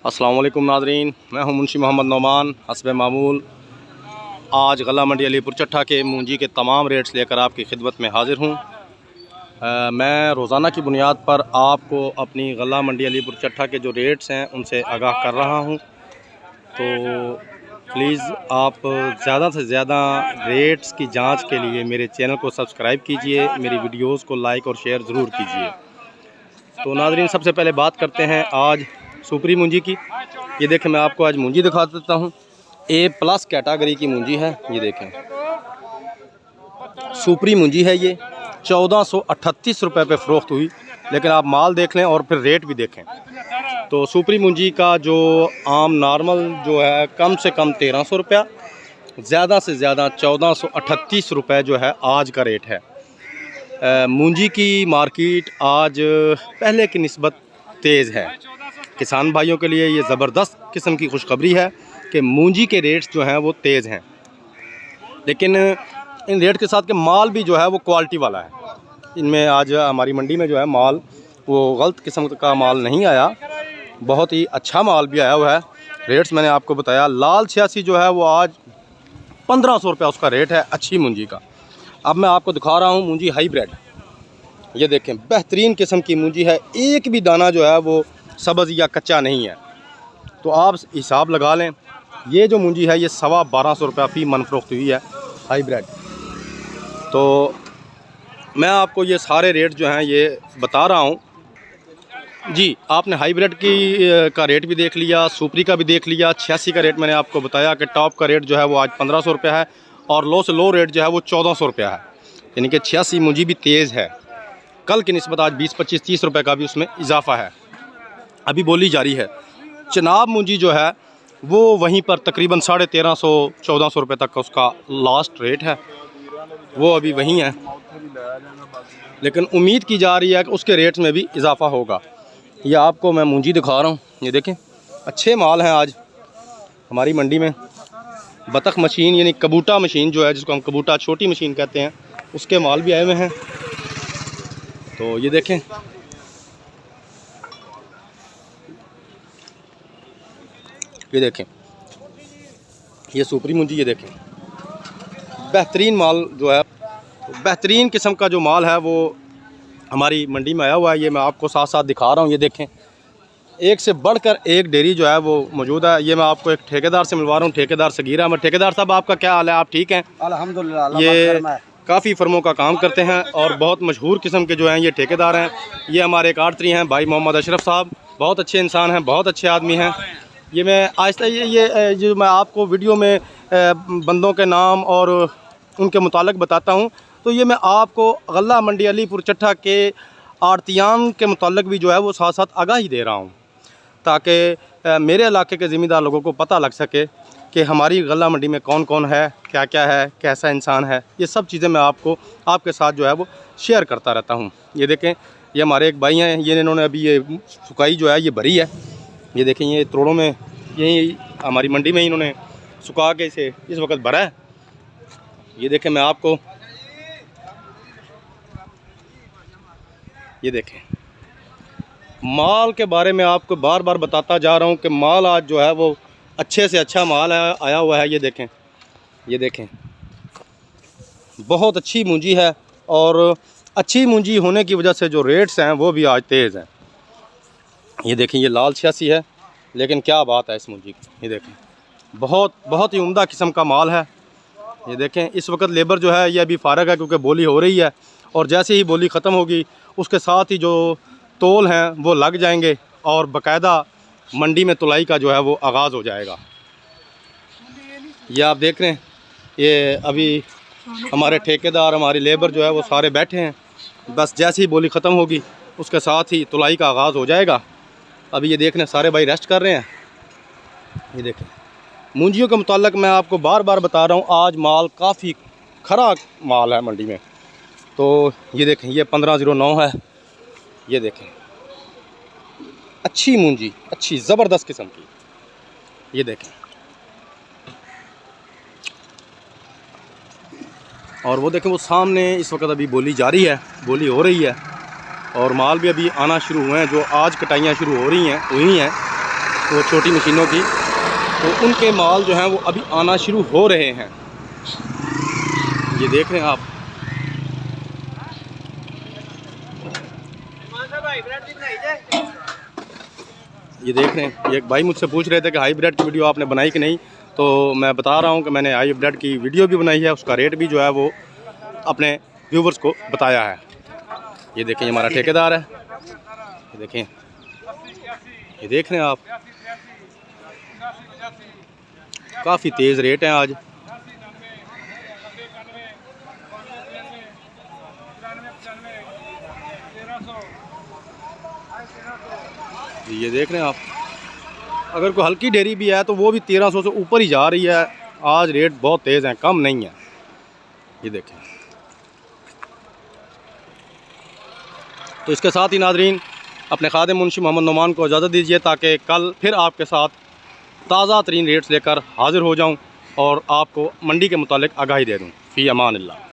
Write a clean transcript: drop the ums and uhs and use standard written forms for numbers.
अस्सलाम वालेकुम नाज़रीन, मैं हूं मुंशी मोहम्मद नौमान हस्ब मामूल। आज गला मंडी अलीपुर चट्ठा के मूंजी के तमाम रेट्स लेकर आपकी खिदमत में हाज़िर हूं। मैं रोज़ाना की बुनियाद पर आपको अपनी गला मंडी अलीपुर चट्ठा के जो रेट्स हैं उनसे आगाह कर रहा हूं। तो प्लीज़ आप ज़्यादा से ज़्यादा रेट्स की जांच के लिए मेरे चैनल को सब्सक्राइब कीजिए, मेरी वीडियोज़ को लाइक और शेयर ज़रूर कीजिए। तो नाज़रीन, सबसे पहले बात करते हैं आज सुपरी मूंजी की। ये देखें, मैं आपको आज मूंजी दिखा देता हूँ। A+ कैटेगरी की मूंजी है। ये देखें, सुपरी मूंजी है। ये 1438 रुपये पे फ़रोख्त हुई, लेकिन आप माल देख लें और फिर रेट भी देखें। तो सुपरी मूंजी का जो आम नॉर्मल जो है कम से कम 1300 रुपया, ज़्यादा से ज़्यादा 1438 रुपये जो है आज का रेट है। मूंजी की मार्केट आज पहले की निस्बत तेज़ है। किसान भाइयों के लिए ये ज़बरदस्त किस्म की खुशखबरी है कि मूंजी के रेट्स जो हैं वो तेज़ हैं, लेकिन इन रेट के साथ के माल भी जो है वो क्वालिटी वाला है। इनमें आज हमारी मंडी में जो है माल वो गलत किस्म का माल नहीं आया, बहुत ही अच्छा माल भी आया हुआ है। रेट्स मैंने आपको बताया। लाल 86 जो है वो आज 1500 रुपये उसका रेट है, अच्छी मूंजी का। अब मैं आपको दिखा रहा हूँ मूंजी हाईब्रिड। ये देखें, बेहतरीन किस्म की मूंजी है, एक भी दाना जो है वो सब्ज़ या कच्चा नहीं है। तो आप हिसाब लगा लें, ये जो मूंजी है ये 1250 रुपये फ़ी मन फ़रोख्त हुई है हाईब्रिड। तो मैं आपको ये सारे रेट जो हैं ये बता रहा हूँ जी। आपने हाईब्रिड की का रेट भी देख लिया, सुपरी का भी देख लिया। 86 का रेट मैंने आपको बताया कि टॉप का रेट जो है वो आज 1500 रुपये है और लो से लो रेट जो है वो 1400 रुपये है। यानी कि 86 मूंजी भी तेज़ है। कल की निस्बत आज 20, 25, 30 रुपये का भी उसमें इजाफा है, अभी बोली जारी है। चनाब मूंजी जो है वो वहीं पर तकरीबन 1350, 1400 रुपये तक का उसका लास्ट रेट है, वो अभी वहीं है, लेकिन उम्मीद की जा रही है कि उसके रेट्स में भी इजाफा होगा। ये आपको मैं मूंजी दिखा रहा हूँ। ये देखें, अच्छे माल हैं आज हमारी मंडी में। बतख मशीन यानी कबूटा मशीन जो है, जिसको हम कबूटा छोटी मशीन कहते हैं, उसके माल भी आए हुए हैं। तो ये देखें, ये देखें, ये सुपरी मूंजी। ये देखें, बेहतरीन माल जो है, बेहतरीन किस्म का जो माल है वो हमारी मंडी में आया हुआ है। ये मैं आपको साथ साथ दिखा रहा हूँ। ये देखें, एक से बढ़कर एक डेयरी जो है वो मौजूद है। ये मैं आपको एक ठेकेदार से मिलवा रहा हूँ, ठेकेदार सगीर अहमद। ठेकेदार साहब, आपका क्या हाल है? आप ठीक हैं? अल्हम्दुलिल्लाह। ये काफ़ी फर्मों का काम करते हैं और बहुत मशहूर किस्म के जो हैं ये ठेकेदार हैं। ये हमारे एक आड़ती हैं भाई मोहम्मद अशरफ साहब, बहुत अच्छे इंसान हैं, बहुत अच्छे आदमी हैं। ये मैं आहिस्ता ये जो मैं आपको वीडियो में बंदों के नाम और उनके मुतालिक बताता हूँ, तो ये मैं आपको गला मंडी अलीपुर चट्ठा के आड़तियान के मुतालिक भी जो है वो साथ साथ आगाही दे रहा हूँ, ताकि मेरे इलाके के ज़िम्मेदार लोगों को पता लग सके कि हमारी गला मंडी में कौन कौन है, क्या क्या है, कैसा इंसान है। ये सब चीज़ें मैं आपको आपके साथ जो है वो शेयर करता रहता हूँ। ये देखें, ये हमारे एक भाई हैं, ये इन्होंने अभी ये सुकाई जो है ये भरी है। ये देखें, ये तोड़ों में यही हमारी मंडी में इन्होंने सुखा के इसे इस वक्त भरा है। ये देखें, मैं आपको ये देखें, माल के बारे में आपको बार बार बताता जा रहा हूँ कि माल आज जो है वो अच्छे से अच्छा माल आया हुआ है। ये देखें, ये देखें, बहुत अच्छी मूंजी है और अच्छी मूंजी होने की वजह से जो रेट्स हैं वो भी आज तेज़ हैं। ये देखें, ये लाल 86 है, लेकिन क्या बात है इस मूंजी की। ये देखें, बहुत ही उम्दा किस्म का माल है। ये देखें, इस वक्त लेबर जो है ये अभी फ़ारग है क्योंकि बोली हो रही है, और जैसे ही बोली ख़त्म होगी उसके साथ ही जो तोल हैं वो लग जाएंगे और बाकायदा मंडी में तुलाई का जो है वो आगाज़ हो जाएगा। ये आप देख रहे हैं, ये अभी हमारे ठेकेदार, हमारी लेबर जो है वो सारे बैठे हैं। बस जैसे ही बोली ख़त्म होगी उसके साथ ही तुलाई का आगाज़ हो जाएगा। अभी ये देख रहे हैं, सारे भाई रेस्ट कर रहे हैं। ये देखें, मूंजियों के मुताल्लिक मैं आपको बार बार बता रहा हूँ, आज माल काफ़ी खरा माल है मंडी में। तो ये देखें, ये 1509 है। ये देखें, अच्छी मूंजी, अच्छी ज़बरदस्त किस्म की। ये देखें, और वो देखें, वो सामने इस वक्त अभी बोली जारी है, बोली हो रही है और माल भी अभी आना शुरू हुए हैं। जो आज कटाइयाँ शुरू हो रही हैं हुई हैं, वो छोटी मशीनों की, तो उनके माल जो हैं वो अभी आना शुरू हो रहे हैं। ये देख रहे हैं आप। ये देख रहे हैं, ये एक भाई मुझसे पूछ रहे थे कि हाइब्रिड की वीडियो आपने बनाई कि नहीं, तो मैं बता रहा हूँ कि मैंने हाइब्रिड की वीडियो भी बनाई है, उसका रेट भी जो है वो अपने व्यूवर्स को बताया है। ये देखें, ये हमारा ठेकेदार है, ये देखें, ये देख रहे हैं आप, काफ़ी तेज़ रेट हैं आज। ये देख रहे हैं आप, अगर कोई हल्की डेयरी भी है तो वो भी 1300 से ऊपर ही जा रही है। आज रेट बहुत तेज़ हैं, कम नहीं है। ये देखें। तो इसके साथ ही नाज़रीन, अपने खादिम मुंशी मोहम्मद नुमान को इजाज़त दीजिए, ताकि कल फिर आपके साथ ताज़ा तरीन रेट्स लेकर हाज़िर हो जाऊँ और आपको मंडी के मुतालिक आगाही दे दूँ। फ़ी अमान अल्लाह।